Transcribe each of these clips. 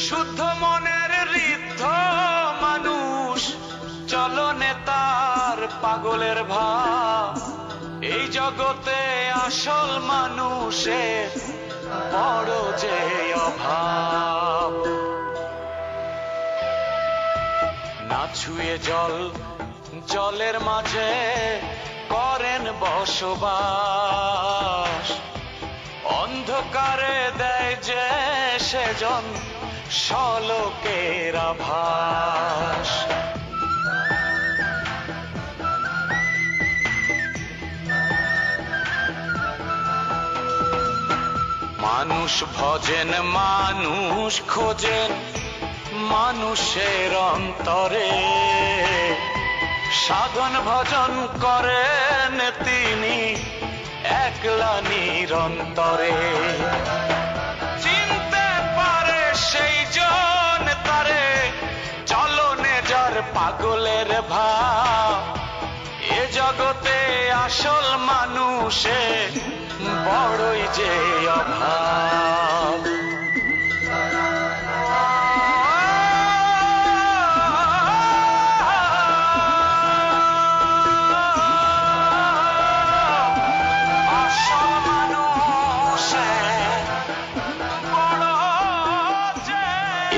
শুদ্ধ মনের ঋদ্ধ মানুষ, চলনে তার পাগলের ভাব। এই জগতে আসল মানুষের বড় যে অভাব। না ছুঁয়ে জল, জলের মাঝে করেন বসবাস। অন্ধকারে দেয় যে সেজন সলোকের আভাস। মানুষ ভজেন, মানুষ খোঁজেন মানুষের অন্তরে। সাধন ভজন করেন তিনি একলা নিরন্তরে। চিনতে পারে সেই জন তারে, চলনে যার পাগলের ভাব। এ জগতে আসল মানুষের বড়ই যে অভাব।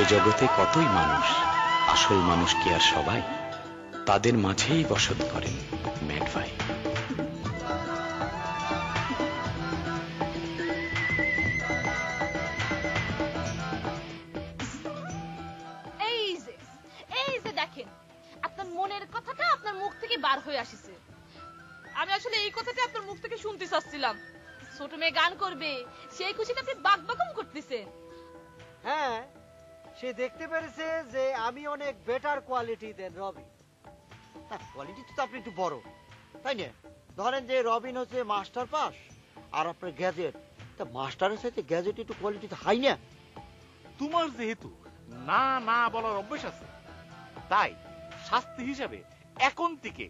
এ জগতে কতই মানুষ, আসল মানুষ কি আর সবাই? তাদের মাঝেই বসত করেন ম্যাড ভাই। এই যে দেখেন, আপনার মনের কথাটা আপনার মুখ থেকে বার হয়ে আসছে। আমি আসলে এই কথাটা আপনার মুখ থেকে শুনতে চাচ্ছিলাম। ছোট মেয়ে গান করবে, সেই খুশিতে আপনি বাকবাকম করতেছেন। হ্যাঁ, সে দেখতে পেরেছে যে আমি অনেক বেটার কোয়ালিটি দেন রবিন। কোয়ালিটি তো আপনি একটু বড়, তাই না? ধরেন যে রবিন হচ্ছে মাস্টার পাস আর আপনার গ্যাজেট, তা মাস্টারের সাথে গ্যাজেট একটু কোয়ালিটি তো হাই না? তোমার যেহেতু না না বলার অভ্যাস আছে, তাই শাস্তি হিসাবে এখন থেকে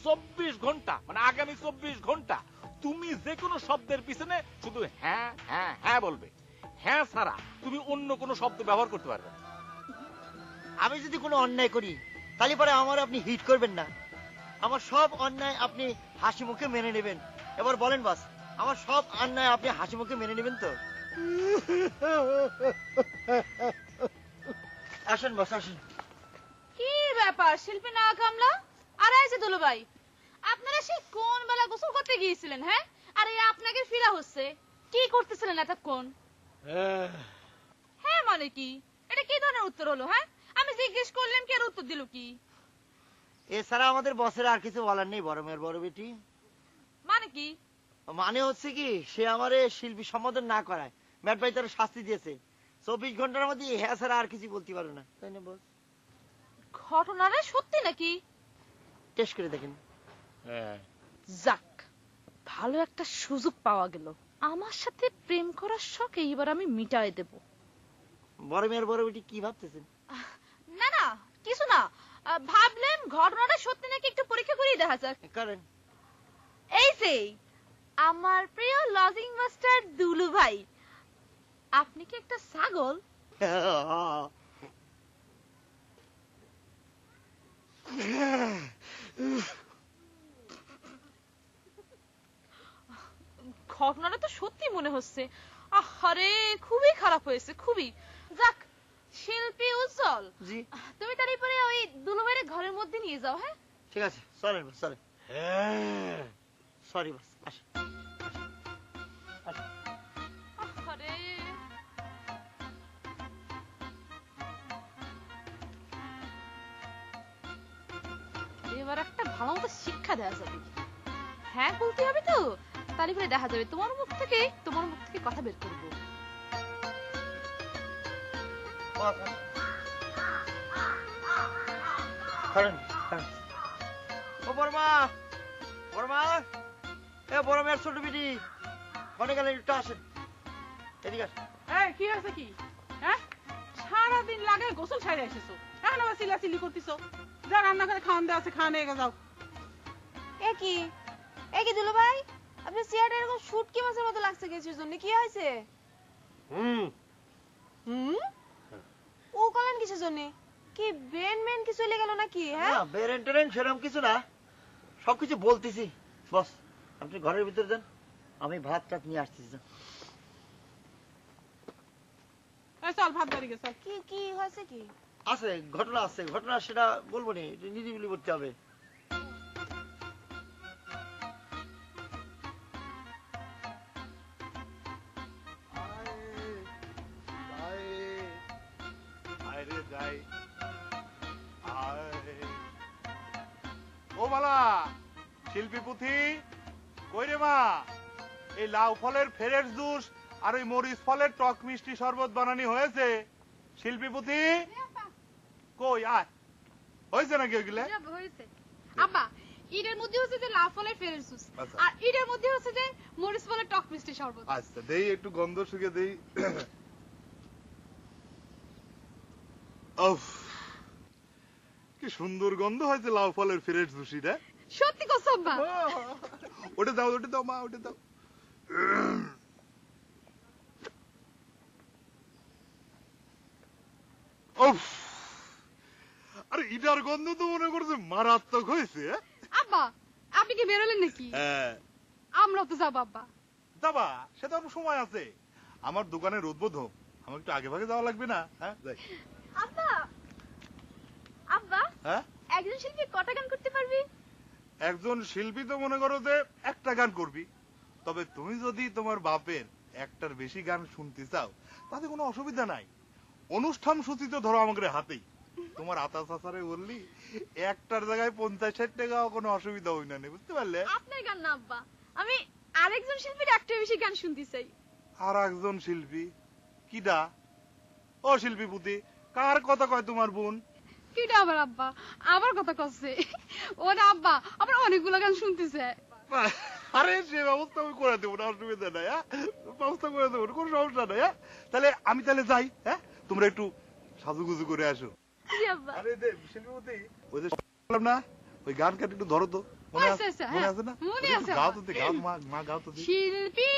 24 ঘন্টা, মানে আগামী 24 ঘন্টা তুমি যে কোনো শব্দের পিছনে শুধু হ্যাঁ হ্যাঁ হ্যাঁ বলবে। হ্যাঁ ছাড়া তুমি অন্য কোনো শব্দ ব্যবহার করতে পারবে না। আমি যদি কোনো অন্যায় করি তাহলে পরে আমার আপনি হিট করবেন না। আমার সব অন্যায় আপনি হাসি মুখে মেনে নেবেন। এবার বলেন বাস, আমার সব অন্যায় আপনি হাসি মুখে মেনে নেবেন তো? আসেন বাস, আসেন। কি ব্যাপার শিল্পী না কামলা? আরে এই যে দুলু ভাই, আপনারা সেই কোন বেলা গোসল করতে গিয়েছিলেন? হ্যাঁ, আরে আপনাকে ফিরা হচ্ছে, কি করতেছিলেন এতক্ষণ? হ্যাঁ মানে কি? এটা কি ধরনের উত্তর হলো? হ্যাঁ, আমি জিজ্ঞেস করলাম কি আর উত্তর দিল কি? এছাড়া আমাদের বসের আর কিছু বলার নেই বড় মেয়ের বড় বেটি। মানে কি? মানে হচ্ছে কি, সে আমারে শিল্পী সম্বোধন না করায় ম্যাট ভাই তার শাস্তি দিয়েছে। 24 ঘন্টার মধ্যে হ্যাঁ ছাড়া আর কিছু বলতে পারো না, তাই না বস? ঘটনাটা সত্যি নাকি? টেস্ট করে দেখেন। যাক, ভালো একটা সুযোগ পাওয়া গেল। আমার সাথে প্রেম করার শখ এইবার আমি মিটাই দেব। বড় মেয়ের বড় বেটি কি ভাবতেছেন? না না, কিছু না, ভাবলাম ঘটনাটা সত্যি নাকি একটু পরীক্ষা করেই দেখা যাক। করেন। এই যে আমার প্রিয় লজিং মাস্টার দুলু ভাই, আপনি কি একটা ছাগল? ঘটনাটা তো সত্যি মনে হচ্ছে। আরে খুবই খারাপ হয়েছে, খুবই। যাক, শিল্পী উজ্জ্বল, জি তুমি তার পরে ওই দুলু ভাইয়ের ঘরের মধ্যে নিয়ে যাও। হ্যাঁ ঠিক আছে, চলেন বস, চলেন। সরি বস, আসেন। আরে এবার একটা ভালো মতো শিক্ষা দেওয়া যাবে। হ্যাঁ বলতে হবে তো, তাহলে পরে দেখা যাবে তোমার মুখ থেকে কথা বের করবো। ও বর্মা, বর্মা, এ বড় মেয়ের ছোট বিটি মনে গেলেন একটু আসেন, এদিকে আসেন। কি হয়েছে কি? হ্যাঁ, সারাদিন লাগে গোসল ছাড়ে এসেছো, এখন আবার চিল্লাচিল্লি করতেছো। যা রান্না করে খাওয়ান দেওয়া আছে, খাওয়া নিয়ে যাও। কি দুলু ভাই, আপনি চেয়ারটা এরকম শুটকি মাছের মতো লাগছে কিছুর জন্য, কি হয়েছে? ও কলেন কিসের জন্য? কি ব্রেন মেন কি চলে গেল নাকি? হ্যাঁ, না বেরেন টেরেন সেরকম কিছু না, সবকিছু বলতেছি। বস আপনি ঘরের ভিতরে যান, আমি ভাত টাত নিয়ে আসতেছি। চল ভাত বাড়ি গে চল। কি কি হয়েছে কি? আছে ঘটনা, আছে ঘটনা, সেটা বলবো নি, নিরিবিলি করতে হবে। ও মালা, শিল্পী পুঁথি কই রে মা? এই লাউ ফলের ফ্রেশ জুস আর ওই মরিচ ফলের টক মিষ্টি শরবত বানানি হয়েছে? শিল্পী পুঁথি কই, আয়। হয়েছে নাকি ওইগুলা? হয়েছে আব্বা। ইটের মধ্যে হচ্ছে যে লাউ ফলের ফ্রেশ জুস, আচ্ছা। আর ইটের মধ্যে হচ্ছে যে মরিচ ফলের টক মিষ্টি শরবত। আচ্ছা দেই, একটু গন্ধ শুকে দেই। উফ, কি সুন্দর গন্ধ হয়েছে লাউ ফলের ফ্রেশ জুসিটা। সত্যি কথা আব্বা। ওটা দাও, ওটা দাও মা, ওটা দাও। উফ, আরে ইটার গন্ধ তো মনে করছে মারাত্মক হয়েছে। আব্বা আপনি কি বেরোলেন নাকি? হ্যাঁ আমরা তো যাবো আব্বা। যাবা, সে তো সময় আছে। আমার দোকানের উদ্বোধন, আমার একটু আগে ভাগে যাওয়া লাগবে না? হ্যাঁ যাই। আব্বা আব্বা, হ্যাঁ একজন শিল্পী কটা গান করতে পারবি? একজন শিল্পী তো মনে করো যে একটা গান করবি, তবে তুমি যদি তোমার বাপের একটার বেশি গান শুনতে চাও তাতে কোনো অসুবিধা নাই। অনুষ্ঠান সূচি তো ধরো আমাদের হাতেই। তোমার আতা চাচারে বললি একটার জায়গায় 50-60 টাকাও কোনো অসুবিধা হই না, বুঝতে পারলে? আপনার গান না আব্বা, আমি আরেকজন শিল্পীর একটা বেশি গান শুনতে চাই। আর একজন শিল্পী কিডা? ও শিল্পী পুঁথি, কার কথা কয় তোমার বোন? কিটা আবার আব্বা? আবার কথা কচ্ছে ওরা আব্বা, আবার অনেকগুলো গান শুনতে চায়। আরে সে ব্যবস্থা আমি করে দেবো না, অসুবিধা নাই। হ্যাঁ ব্যবস্থা করে দেবো, কোনো সমস্যা নাই। হ্যাঁ তাহলে আমি তাহলে যাই। হ্যাঁ তোমরা একটু সাজুগুজু করে আসো। জি আব্বা। আরে শিল্পী পুঁথি, ওই যে বললাম না, ওই গান কাটি একটু ধরো তো। মনে আচ্ছা, আচ্ছা, মনে হ্যাঁ, আছে না? মনে ওটা আছে একটু গাও আমার। তো, গাও মা, গাও তো। শিল্পী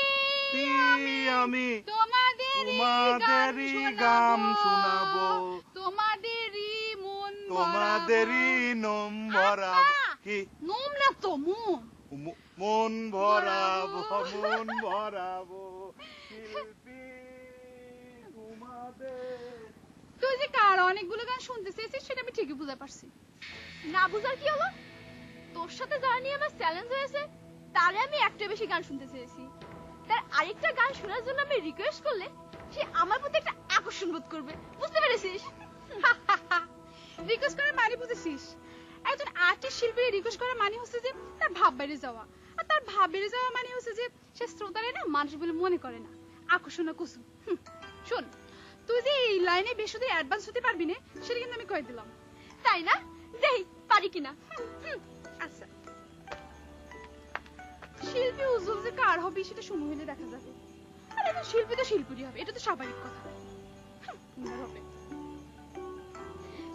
আমি তোমাদেরই গান শোনাবো, তোমাদেরই মন তোমাদেরই নম ভরাবো। কি নোম না তো মন। মন ভরাবো, মন ভরাবো শিল্পী তোমাদের। তুই যে কার অনেকগুলো গান শুনতে চেয়েছিস সেটা আমি ঠিকই বুঝতে পারছি। না বুঝার কি হলো? তোর সাথে যারা নিয়ে আমার চ্যালেঞ্জ হয়েছে তারে আমি একটা বেশি গান শুনতে চেয়েছি, তার আরেকটা গান শোনার জন্য আমি রিকোয়েস্ট করলে সে আমার প্রতি একটা আকর্ষণ বোধ করবে, বুঝতে পেরেছিস? রিকোয়েস্ট করার মানে বুঝেছিস? একজন আর্টিস্ট শিল্পীর রিকোয়েস্ট করার মানে হচ্ছে যে তার ভাব বেড়ে যাওয়া, আর তার ভাব বেড়ে যাওয়া মানে হচ্ছে যে সে শ্রোতারে না মানুষ বলে মনে করে না, আকর্ষণ কুসুম। শোন, তুই যে এই লাইনে বেশি অ্যাডভান্স হতে পারবি না সেটা কিন্তু আমি কয়ে দিলাম, তাই না? দেই পারি কিনা। আচ্ছা, শিল্পী উজ্জ্বল যে কার হবে সেটা সময় হলে দেখা যাবে, আর এখন শিল্পী তো শিল্পীরই হবে, এটা তো স্বাভাবিক কথা। হবে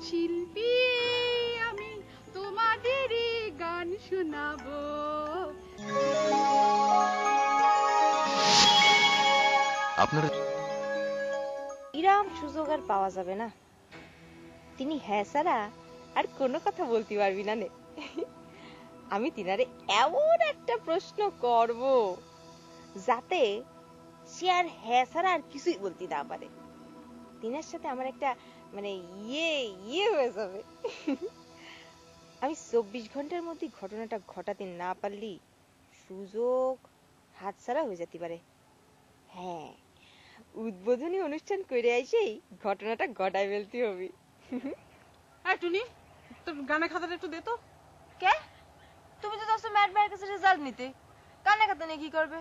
শিল্পী আমি তোমাদেরই গান শোনাবো। আপনারা ইরাম সুযোগ আর পাওয়া যাবে না। তিনি হ্যাঁ ছাড়া আর কোনো কথা বলতে পারবি না নে। আমি তিনারে এমন একটা প্রশ্ন করব যাতে সে আর হ্যাঁ ছাড়া আর কিছুই বলতে না পারে। তিনার সাথে আমার একটা মানে ইয়ে হয়ে যাবে। আমি 24 ঘন্টার মধ্যে ঘটনাটা ঘটাতে না পারলি সুযোগ হাতছাড়া হয়ে যেতে পারে। হ্যাঁ, উদ্বোধনী অনুষ্ঠান করে আইসেই ঘটনাটা ঘটায় ফেলতে হবে। এই টুনি, তোর গানের খাতাটা একটু দে তো। কে? তুমি তো যাচ্ছ ম্যাট ভাইয়ের কাছে রেজাল্ট নিতে, কানে খাতা নিয়ে কি করবে?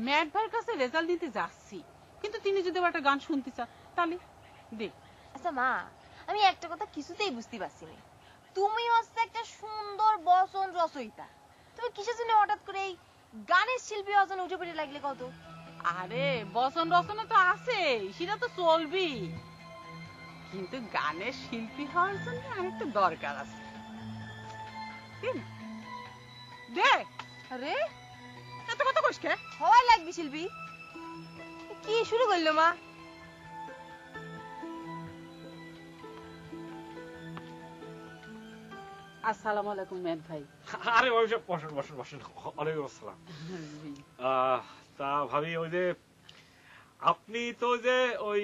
ম্যাট ভাইয়ের কাছে রেজাল্ট নিতে যাচ্ছি, কিন্তু তিনি যদি আবার একটা গান শুনতে চান তাহলে দে। আচ্ছা মা, আমি একটা কথা কিছুতেই বুঝতে পারছি না। তুমি হচ্ছে একটা সুন্দর বচন রচয়িতা, তুমি কিসের জন্য হঠাৎ করে এই গানের শিল্পী হওয়ার জন্য উঠে পড়ে লাগলে কত? আরে বচন রচনা তো আছে, সেটা তো চলবি, কিন্তু গানের শিল্পী হওয়ার জন্য আরেকটা দরকার আছে। দে। আরে এত কথা কইস কে? হওয়াই লাগবে শিল্পী। কি শুরু করলো মা? আসসালামু আলাইকুম মেদ ভাই। আরে ওইসব বসেন বসেন বসেন। ওয়ালাইকুম আসসালাম। তা ভাবি, ওই যে আপনি তো যে ওই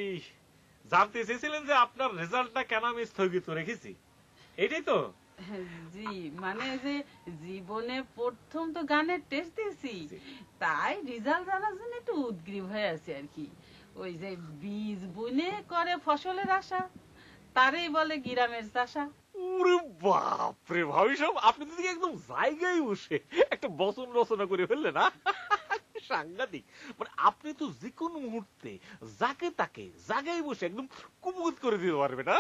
জানতে চেয়েছিলেন যে আপনার রেজাল্টটা কেন আমি স্থগিত রেখেছি, এটাই তো? জি, মানে যে জীবনে প্রথম তো গানের টেস্ট দিয়েছি, তাই রেজাল্ট জানার জন্য একটু উদগ্রীব হয়ে আছে আর কি। ওই যে বীজ বুনে করে ফসলের আশা, তারই বলে গ্রামের চাষা। ওরে বাপরে ভাবি সাহেব, আপনি তো একদম জায়গায় বসে একটা বচন রচনা করে ফেললেন না? সাংঘাতিক। মানে আপনি তো যে কোনো মুহূর্তে যাকে তাকে জায়গায় বসে একদম কুপুত করে দিতে পারবে না?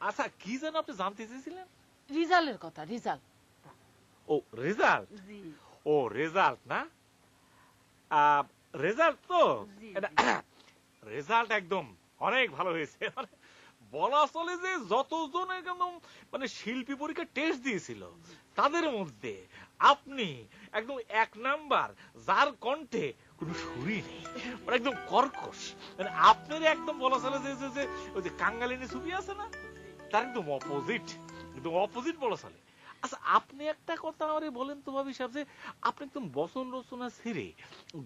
আচ্ছা, কি যেন আপনি জানতে চেয়েছিলেন? রেজাল্টের কথা। রেজাল্ট? ও রেজাল্ট। জি। ও রেজাল্ট না? রেজাল্ট তো রেজাল্ট একদম অনেক ভালো হয়েছে। মানে বলা চলে যে যতজন একদম মানে শিল্পী পরীক্ষা টেস্ট দিয়েছিল তাদের মধ্যে আপনি একদম 1 নাম্বার, যার কণ্ঠে কোনো সুরই নেই, মানে একদম কর্কশ। মানে আপনার একদম বলা চলে যে ওই যে কাঙ্গালিনী ছবি আছে না, তার একদম অপোজিট, একদম অপোজিট বলা চলে। আচ্ছা, আপনি একটা কথা আমারে বলেন তো ভাবি সাহেব, যে আপনি একদম বচন রচনা ছেড়ে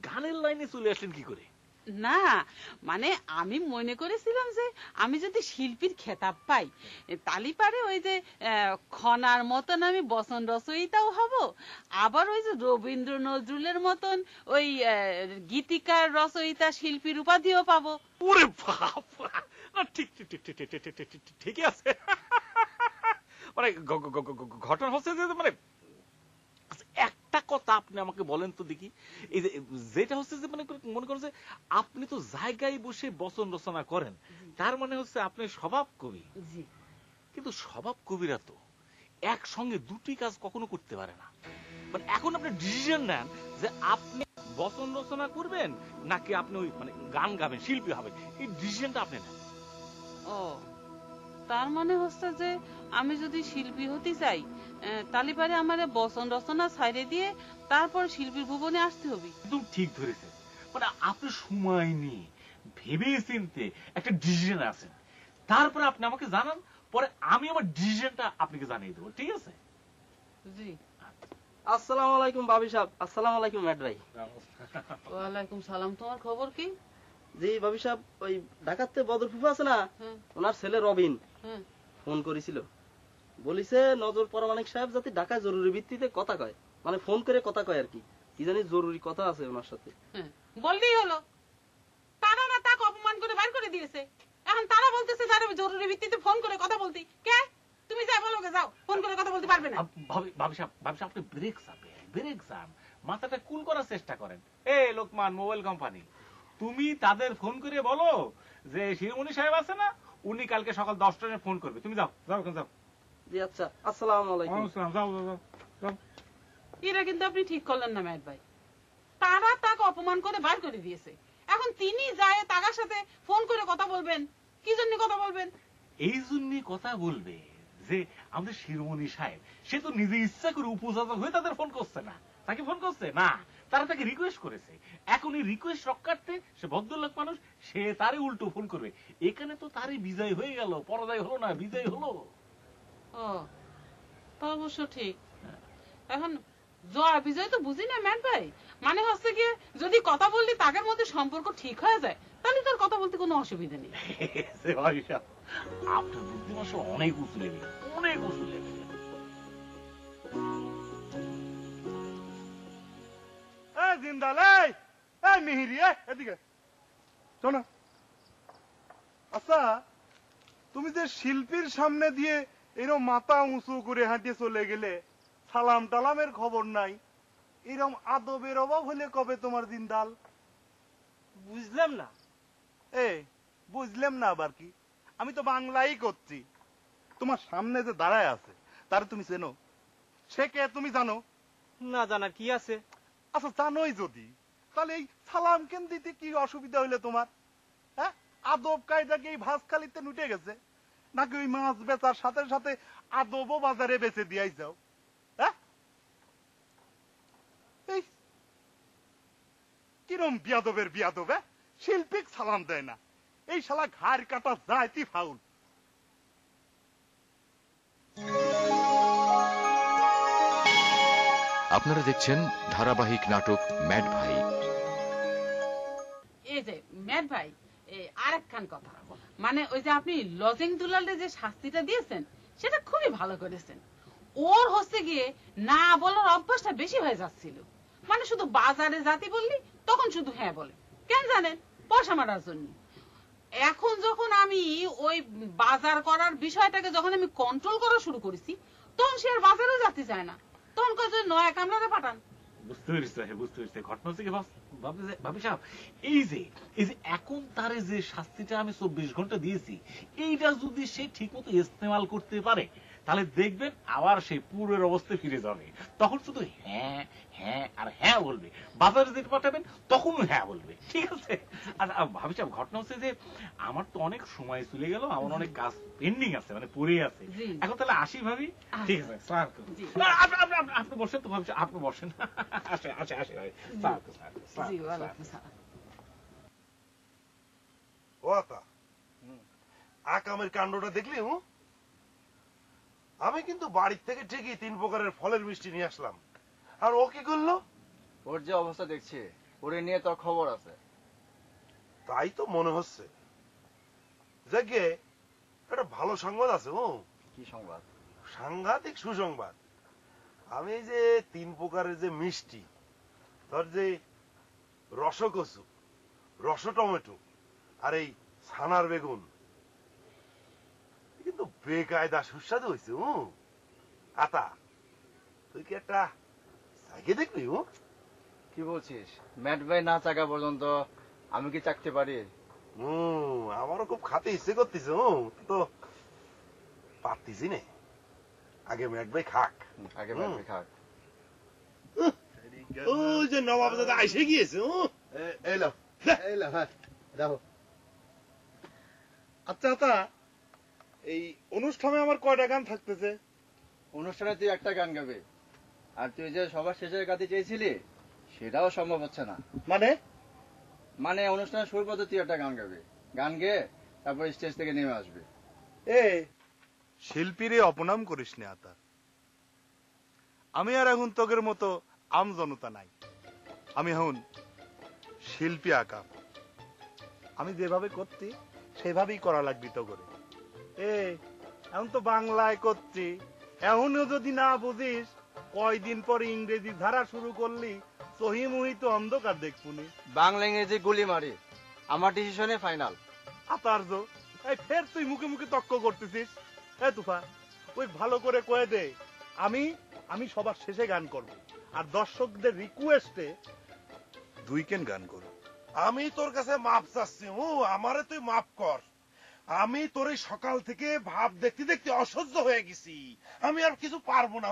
গানের লাইনে চলে আসলেন কি করে? না, মানে আমি মনে করেছিলাম যে আমি যদি শিল্পীর খেতাব পাই, তালি পারে ওই যে খনার মতন আমি বচন রচয়িতাও হব, আবার ওই যে রবীন্দ্র নজরুলের মতন ওই গীতিকার রচয়িতা শিল্পীর উপাধিও পাবো। ওরে বাবা, ঠিক ঠিক ঠিক ঠিক ঠিক ঠিক ঠিক ঠিকই আছে। মানে ঘটনা হচ্ছে যে মানে একটা কথা আপনি আমাকে বলেন তো দেখি, এই যে যেটা হচ্ছে যে মানে মনে করেন যে আপনি তো জায়গায় বসে বচন রচনা করেন, তার মানে হচ্ছে আপনি স্বভাব কবি। জি। কিন্তু স্বভাব কবিরা তো একসঙ্গে দুটি কাজ কখনো করতে পারে না। মানে এখন আপনি ডিসিশন নেন যে আপনি বচন রচনা করবেন নাকি আপনি ওই মানে গান গাবেন, শিল্পী হবেন, এই ডিসিশনটা আপনি নেন। ও, তার মানে হচ্ছে যে আমি যদি শিল্পী হতে চাই, তালি পারে আমার বচন রচনা ছাইড়ে দিয়ে তারপর শিল্পীর ভুবনে আসতে হবে। একদম ঠিক ধরেছেন। মানে আপনি সময় নিয়ে ভেবে চিনতে একটা ডিসিশন আছেন, তারপরে আপনি আমাকে জানান, পরে আমি আমার ডিসিশনটা আপনাকে জানিয়ে দেবো, ঠিক আছে? জি। আসসালামু আলাইকুম ভাবি সাহেব। আসসালামু আলাইকুম ম্যাড ভাই। ওয়ালাইকুম সালাম। তোমার খবর কি? জি ভাবি সাহেব, ওই ঢাকাতে বদর ফুফা আছে না, ওনার ছেলে রবিন ফোন করেছিল, বলিছে নজর পরমানিক সাহেব যাতে ঢাকায় জরুরি ভিত্তিতে কথা কয়, মানে ফোন করে কথা কয় আর কি, কি জানি জরুরি কথা আছে ওনার সাথে। বললেই হলো। তারা না তাকে অপমান করে বাইর করে দিয়েছে, এখন তারা বলতেছে যারা জরুরি ভিত্তিতে ফোন করে কথা বলতি। কে তুমি? যা বলো, যাও, ফোন করে কথা বলতে পারবে না। ভাবি সাহেব আপনি ব্রেক চাপেন, ব্রেক চান, মাথাটা কুল করার চেষ্টা করেন। এ লোকমান মোবাইল কোম্পানি, তুমি তাদের ফোন করে বলো যে শিরোমণি সাহেব আছে না, উনি কালকে সকাল 10টায় ফোন করবে, তুমি যাও যাও যাও। জি আচ্ছা, আসসালামু আলাইকুম। যাও যাও যাও। এরা কিন্তু আপনি ঠিক করলেন না ম্যাট ভাই। তারা তাকে অপমান করে বাইর করে দিয়েছে, এখন তিনি যায় তার সাথে ফোন করে কথা বলবেন। কি জন্য কথা বলবেন? এই জন্য কথা বলবে যে আমাদের শিরোমণি সাহেব সে তো নিজে ইচ্ছা করে উপযাচক হয়ে তাদের ফোন করছে না, তাকে ফোন করছে না, তারা তাকে রিকোয়েস্ট করেছে। এখন এই রিকোয়েস্ট রক্ষার্থে সে ভদ্রলোক মানুষ, সে তারই উল্টো ফোন করবে। এখানে তো তারই বিজয় হয়ে গেল, পরাজয় হলো না, বিজয় হলো। ও, তা অবশ্য ঠিক। এখন জয় বিজয় তো বুঝি না ম্যাট ভাই, মানে হচ্ছে কি যদি কথা বললে তাদের মধ্যে সম্পর্ক ঠিক হয়ে যায়, তাহলে তার কথা বলতে কোনো অসুবিধা নেই। আপনার বুদ্ধিমত্তা অনেক উঁচু লেভেল, অনেক উঁচু লেভেল। জিন্দাল, এই মিহিরি, এদিকে শোনো। আচ্ছা, তুমি যে শিল্পীর সামনে দিয়ে এরকম মাথা উঁচু করে হাঁটিয়ে চলে গেলে, সালাম টালামের খবর নাই, এরকম আদবের অভাব হলে কবে তোমার জিন্দাল? বুঝলাম না। বুঝলাম না আবার কি? আমি তো বাংলাই করছি। তোমার সামনে যে দাঁড়ায় আছে তার তুমি চেনো? সে কে তুমি জানো? না জানার কি আছে? আচ্ছা, জানোই যদি, তাহলে এই সালাম কেন দিতে কি অসুবিধা হইলে তোমার? হ্যাঁ, আদব কায়দা কি এই ভাঁজখালিতে নুটে গেছে নাকি ওই মাছ বেচার সাথে সাথে আদবও বাজারে বেচে দিয়াই যাও? হ্যাঁ, এই কিরম বিয়াদবের বিয়াদব, শিল্পীক সালাম দেয় না, এই শালা ঘাড় কাটা যাইতি ফাউল। আপনারা দেখছেন ধারাবাহিক নাটক ম্যাড ভাই। এই যে ম্যাড ভাই, আরেকখান কথা, মানে ওই যে আপনি লজিং দুলালে যে শাস্তিটা দিয়েছেন সেটা খুবই ভালো করেছেন। ওর হচ্ছে গিয়ে না বলার অভ্যাসটা বেশি হয়ে যাচ্ছিল। মানে শুধু বাজারে জাতি বললি তখন শুধু হ্যাঁ বলে, কেন জানেন? পয়সা মারার জন্য। এখন যখন আমি ওই বাজার করার বিষয়টাকে যখন আমি কন্ট্রোল করা শুরু করেছি, তখন সে আর বাজারেও যেতে চায় না। তখন কত নয়া কামরাতে পাঠান। বুঝতে পেরেছি, বুঝতে পেরেছি। ঘটনা হচ্ছে কি ভাবি সাহেব, এই যে এখন তারে যে শাস্তিটা আমি 24 ঘন্টা দিয়েছি, এইটা যদি সে ঠিক মতো ইস্তেমাল করতে পারে তাহলে দেখবেন আবার সেই পূর্বের অবস্থায় ফিরে যাবে। তখন শুধু হ্যাঁ হ্যাঁ আর হ্যাঁ বলবে। বাজারে যেতে পাঠাবেন তখনও হ্যাঁ বলবে। ঠিক আছে? আর ভাবি সাহেব, ঘটনা হচ্ছে যে আমার তো অনেক সময় চলে গেল, আমার অনেক কাজ পেন্ডিং আছে, মানে পড়ে আছে। এখন তাহলে আসি ভাবি। ঠিক আছে, আপনি বসেন তো ভাবি, আপনি বসেন। আসে আসে আসে ভাই। ও আতা, আকামের কাণ্ডটা দেখলি? আমি কিন্তু বাড়ির থেকে ঠিকই 3 প্রকারের ফলের মিষ্টি নিয়ে আসলাম, আর ও কি করলো? ওর যে অবস্থা দেখছি, ওরে নিয়ে তোর খবর আছে। তাই তো মনে হচ্ছে। যাকে একটা ভালো সংবাদ আছে। কি সংবাদ? সাংঘাতিক সুসংবাদ। আমি এই যে 3 প্রকারের যে মিষ্টি, ধর যে রসকচু, রস টমেটো আর এই ছানার বেগুন, কিন্তু বেকায়দা সুস্বাদু হয়েছে। আতা, তুই কি একটা চাইকে দেখবি? কি বলছিস? ম্যাট ভাই না চাকা পর্যন্ত আমি কি চাকতে পারি? আমারও খুব খাতে ইচ্ছে করতেছে, তো পারতেছি না। আগে ম্যাট ভাই খাক। আগে ম্যাট ভাই খাক। ওই যে নবাব দাদা এসে গিয়েছে। এলো এলো, হ্যাঁ দেখো। আচ্ছা আতা, এই অনুষ্ঠানে আমার কয়টা গান থাকতেছে? অনুষ্ঠানে তুই একটা গান গাবি, আর তুই যে সবার শেষের গাতে চেয়েছিলি সেটাও সম্ভব হচ্ছে না। মানে অনুষ্ঠানের শুরু পথে তুই একটা গান গাবি, গান গেয়ে তারপর স্টেজ থেকে নেমে আসবি। শিল্পীরে অপনাম করিস না আতা। আমি আর এখন তোকের মতো আম জনতা নাই। আমি এখন শিল্পী আঁকা। আমি যেভাবে করছি সেভাবেই করা লাগবি তো করে। এখন তো বাংলায় করছি, এখনো যদি না বুঝিস, কয়দিন পরে ইংরেজি ধারা শুরু করলি সহিমুহিত অন্ধকার দেখবুনি। বাংলা ইংরেজি গুলি মারি, আমার ডিসিশনে ফাইনাল। আতার্য, এই ফের তুই মুখে মুখে তক্ক করতেছিস। তুফা, ওই ভালো করে কয়ে দে আমি সবার শেষে গান করব, আর দর্শকদের রিকোয়েস্টে 2 কেন গান করব। আমি তোর কাছে মাপ চাচ্ছি। আমারে তুই মাপ কর। আমি তোর এই সকাল থেকে ভাব দেখতে দেখতে অসহ্য হয়ে গেছি। আমি আর কিছু পারবো না।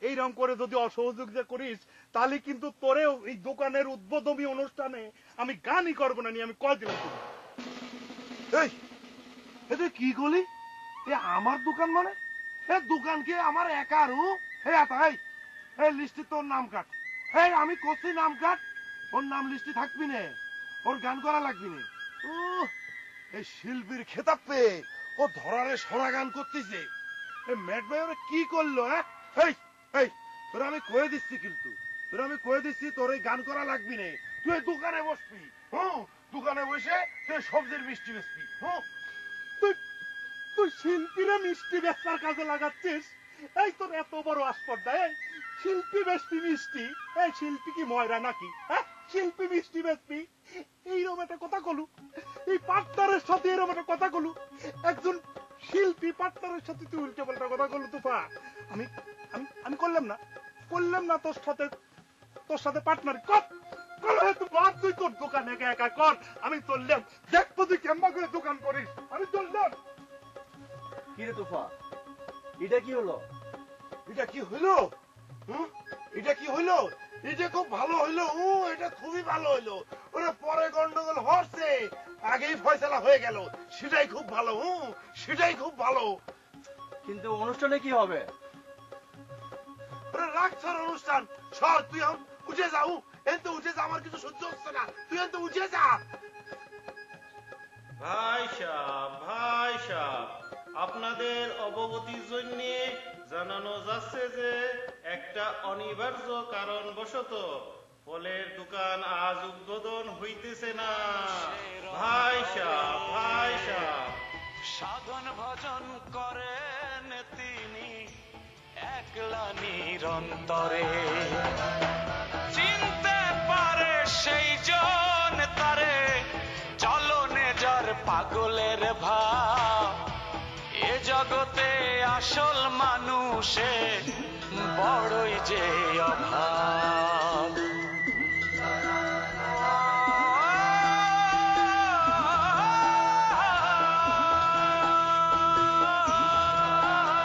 এইরকম করে যদি অসহযোগিতা করিস তাহলে কিন্তু তোরেও এই দোকানের উদ্বোধনী অনুষ্ঠানে আমি গানই করবো না। আমি কয় দিলাম। তুই কি করলি? আমার দোকান মানে দোকান কি আমার একার? লিস্টে তোর নাম কাট। আমি করছি নাম কাট। ওর নাম লিস্টে থাকবি না, ওর গান করা লাগবি না। এই শিল্পীর খেতাব পেয়ে ও ধরারে সরা গান করতেছে। ম্যাট ভাই ওরা কি করলো? তোরা আমি কয়ে দিচ্ছি, কিন্তু তোরা আমি কয়ে দিচ্ছি তোর এই গান করা লাগবি না। তুই দোকানে বসবি। দোকানে বসে তুই সবজির মিষ্টি বেচবি। তুই শিল্পীরা মিষ্টি বেচার কাজে লাগাচ্ছিস? এই তোর এত বড় আসপর্দা! শিল্পী বেচবি মিষ্টি? এই শিল্পী কি ময়রা নাকি? শিল্পী মিষ্টি বেচবি? এইরকম একটা কথা কলু? এই পার্টনারের সাথে এরকম একটা কথা কলু? একজন শিল্পী পার্টনারের সাথে তুই উল্টে পাল্টা কথা কলু? তুফা, আমি করলাম না তোর সাথে পার্টনার কর। তুই তোর দোকান একা একা কর, আমি চললাম। দেখবো তুই কেমন করে দোকান করিস। আমি চললাম। কি রে তুফা, এটা কি হলো? এটা কি হইলো? এটা কি হইলো? এটা খুব ভালো হইলো। এটা খুবই ভালো হইলো। ওরা পরে গন্ডগোল হচ্ছে, আগেই ফয়সালা হয়ে গেল। সেটাই খুব ভালো। সেটাই খুব ভালো। কিন্তু অনুষ্ঠানে কি হবে? রাখছর অনুষ্ঠান সর। তুই এখন উঠে যাও। এতে উঠে যা, আমার কিছু সহ্য হচ্ছে না। তুই এতে উঠে যা। ভাই সাহেব, আপনাদের অবগতির জন্য জানানো যাচ্ছে যে একটা অনিবার্য কারণবশত ফলের দোকান আজ উদ্বোধন হইতেছে না। ভাই সাহেব সাধন ভজন করেন তিনি একলা নিরন্তরে, চিনতে পারে সেই জন তারে চলনে যার পাগলের ভাব। এ জগতে আসল মানুষে বড়ই যে অভাব।